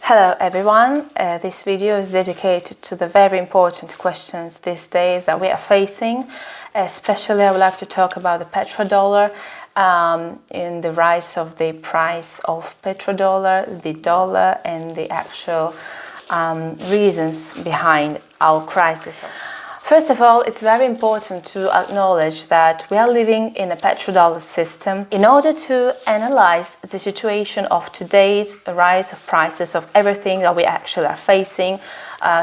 Hello everyone, this video is dedicated to the very important questions these days that we are facing. Especially I would like to talk about the petrodollar, in the rise of the price of petrodollar, the dollar, and the actual reasons behind our crisis. First of all, it's very important to acknowledge that we are living in a petrodollar system. In order to analyze the situation of today's rise of prices of everything that we actually are facing,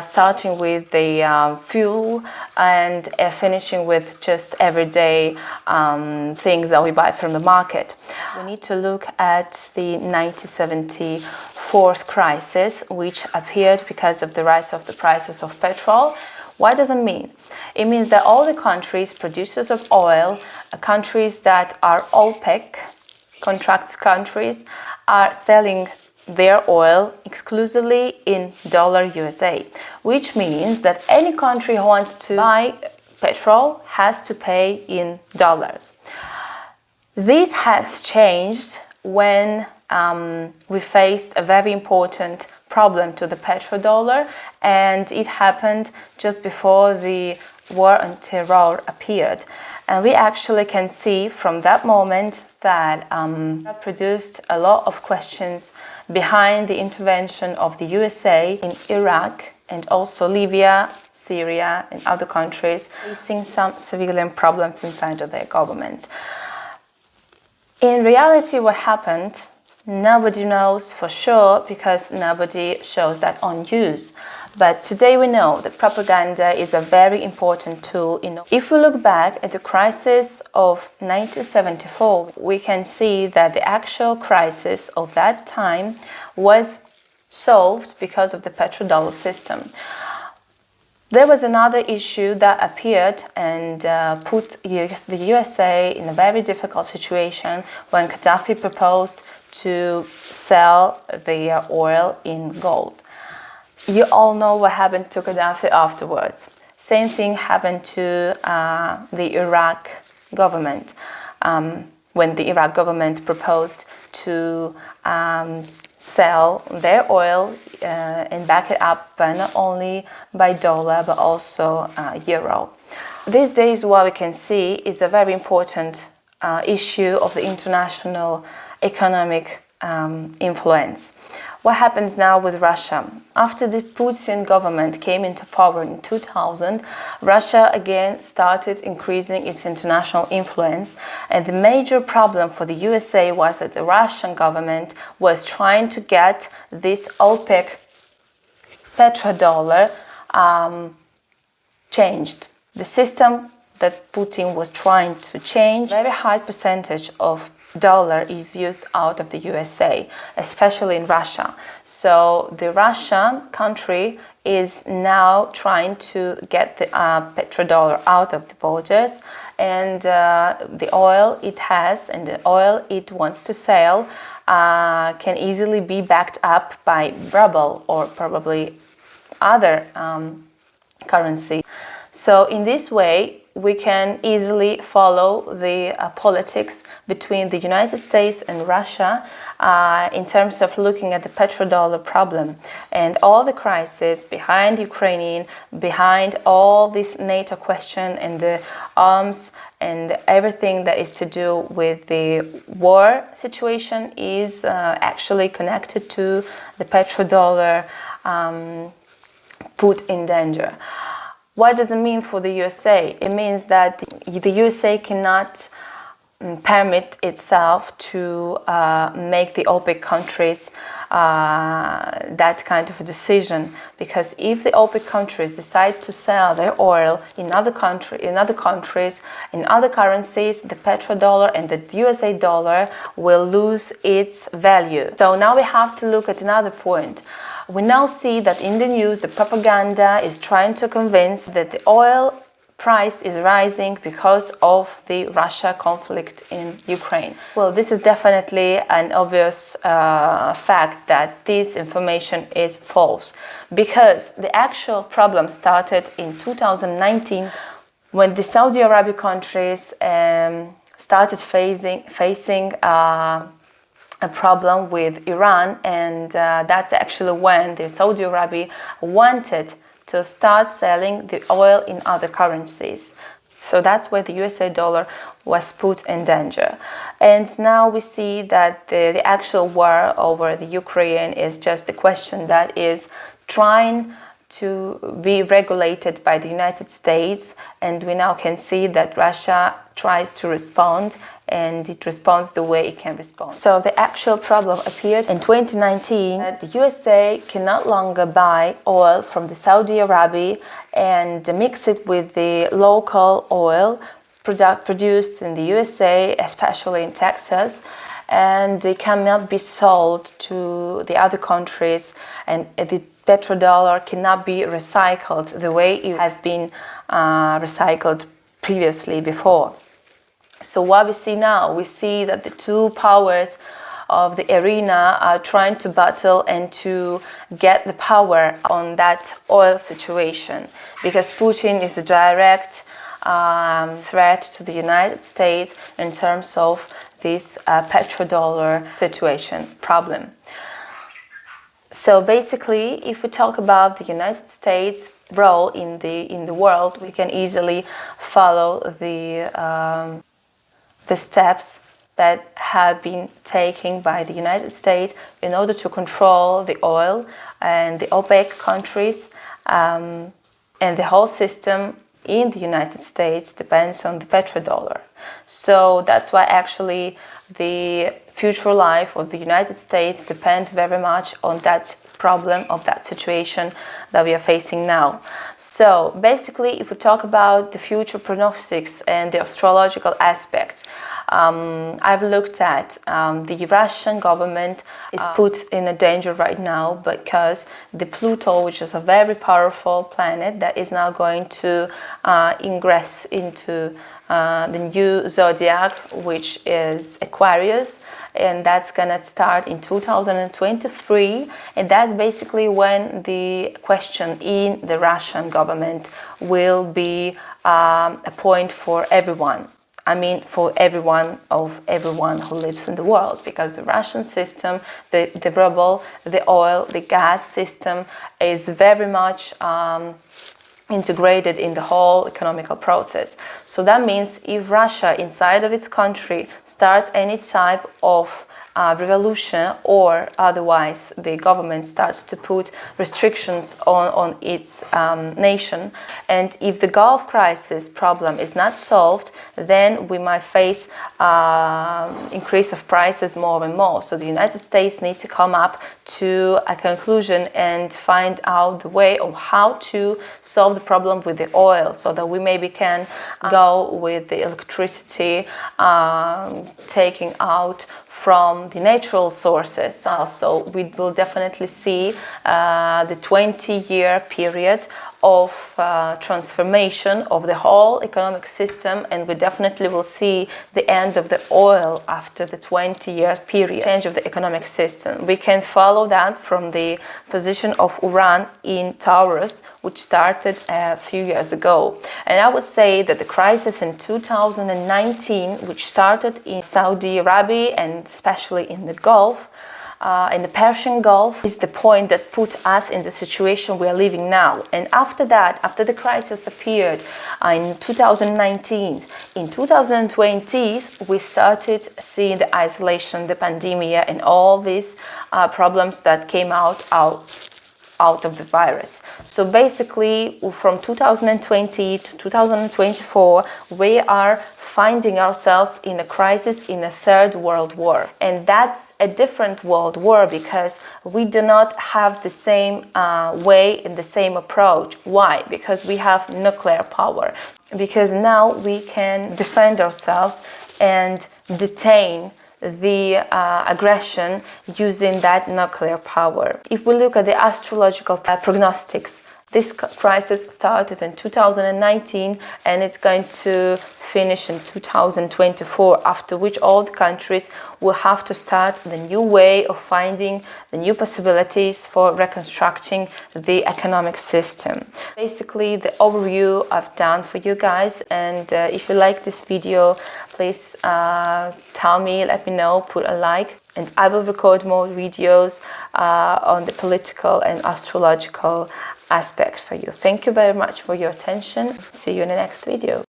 starting with the fuel and finishing with just everyday things that we buy from the market. We need to look at the 1974 crisis, which appeared because of the rise of the prices of petrol. What does it mean? It means that all the countries, producers of oil, countries that are OPEC, contract countries, are selling their oil exclusively in dollar USA, which means that any country who wants to buy petrol has to pay in dollars. This has changed when we faced a very important problem to the petrodollar, and it happened just before the war on terror appeared. And we actually can see from that moment that produced a lot of questions behind the intervention of the USA in Iraq and also Libya, Syria, and other countries facing some civilian problems inside of their governments. In reality, what happened, nobody knows for sure because nobody shows that on news. But today we know that propaganda is a very important tool. If we look back at the crisis of 1974, we can see that the actual crisis of that time was solved because of the petrodollar system. There was another issue that appeared and put the USA in a very difficult situation when Gaddafi proposed to sell the oil in gold. You all know what happened to Gaddafi afterwards. Same thing happened to the Iraq government when the Iraq government proposed to sell their oil and back it up not only by dollar but also euro. These days what we can see is a very important issue of the international economic influence. What happens now with Russia? After the Putin government came into power in 2000, Russia again started increasing its international influence, and the major problem for the USA was that the Russian government was trying to get this OPEC petrodollar changed. The system that Putin was trying to change, a very high percentage of dollar is used out of the USA, especially in Russia. So the Russian country is now trying to get the petrodollar out of the borders, and the oil it has and the oil it wants to sell can easily be backed up by ruble or probably other currency. So in this way, we can easily follow the politics between the United States and Russia in terms of looking at the petrodollar problem and all the crisis behind Ukraine, behind all this NATO question and the arms and everything that is to do with the war situation is actually connected to the petrodollar put in danger. What does it mean for the USA? It means that the USA cannot permit itself to make the OPEC countries that kind of a decision, because if the OPEC countries decide to sell their oil in other countries, in other currencies, the petrodollar and the USA dollar will lose its value. So now we have to look at another point. We now see that in the news, the propaganda is trying to convince that the oil price is rising because of the Russia conflict in Ukraine. Well, this is definitely an obvious fact that this information is false, because the actual problem started in 2019 when the Saudi Arabia countries started facing a problem with Iran, and that's actually when the Saudi Arabia wanted to start selling the oil in other currencies. So that's where the USA dollar was put in danger. And now we see that the actual war over the Ukraine is just the question that is trying to be regulated by the United States, and we now can see that Russia tries to respond, and it responds the way it can respond. So the actual problem appeared in 2019 that the USA can no longer buy oil from the Saudi Arabia and mix it with the local oil produced in the USA, especially in Texas, and they cannot be sold to the other countries, and the petrodollar cannot be recycled the way it has been recycled previously before. So what we see now, we see that the two powers of the arena are trying to battle and to get the power on that oil situation, because Putin is a direct threat to the United States in terms of this petrodollar situation problem. So basically, if we talk about the United States' role in the world, we can easily follow the steps that have been taken by the United States in order to control the oil and the OPEC countries, and the whole system in the United States depends on the petrodollar. So that's why actually the future life of the United States depends very much on that problem, of that situation that we are facing now. So basically, if we talk about the future prognostics and the astrological aspects, I've looked at the Russian government is put in a danger right now because the Pluto, which is a very powerful planet that is now going to ingress into the new zodiac, which is Aquarius, and that's gonna start in 2023, and that's basically when the question in the Russian government will be a point for everyone. I mean, for everyone who lives in the world, because the Russian system, the ruble, the oil, the gas system is very much integrated in the whole economical process. So that means if Russia inside of its country starts any type of revolution, or otherwise the government starts to put restrictions on its nation, and if the Gulf crisis problem is not solved, then we might face increase of prices more and more. So the United States need to come up to a conclusion and find out the way of how to solve the problem with the oil, so that we maybe can go with the electricity taking out from the natural sources. So we will definitely see the 20-year period of transformation of the whole economic system, and we definitely will see the end of the oil after the 20-year period, change of the economic system. We can follow that from the position of Uran in Taurus, which started a few years ago. And I would say that the crisis in 2019, which started in Saudi Arabia and especially in the Gulf, in the Persian Gulf, is the point that put us in the situation we are living now. And after that, after the crisis appeared in 2019, in 2020, we started seeing the isolation, the pandemic, and all these problems that came out of the virus. So basically, from 2020 to 2024, we are finding ourselves in a crisis, in a third world war. And that's a different world war because we do not have the same way and the same approach. Why? Because we have nuclear power. Because now we can defend ourselves and detain the aggression using that nuclear power. If we look at the astrological prognostics This crisis started in 2019 and it's going to finish in 2024, after which all the countries will have to start the new way of finding the new possibilities for reconstructing the economic system. Basically, the overview I've done for you guys, and if you like this video, please tell me, let me know, put a like, and I will record more videos on the political and astrological aspects for you. Thank you very much for your attention. See you in the next video.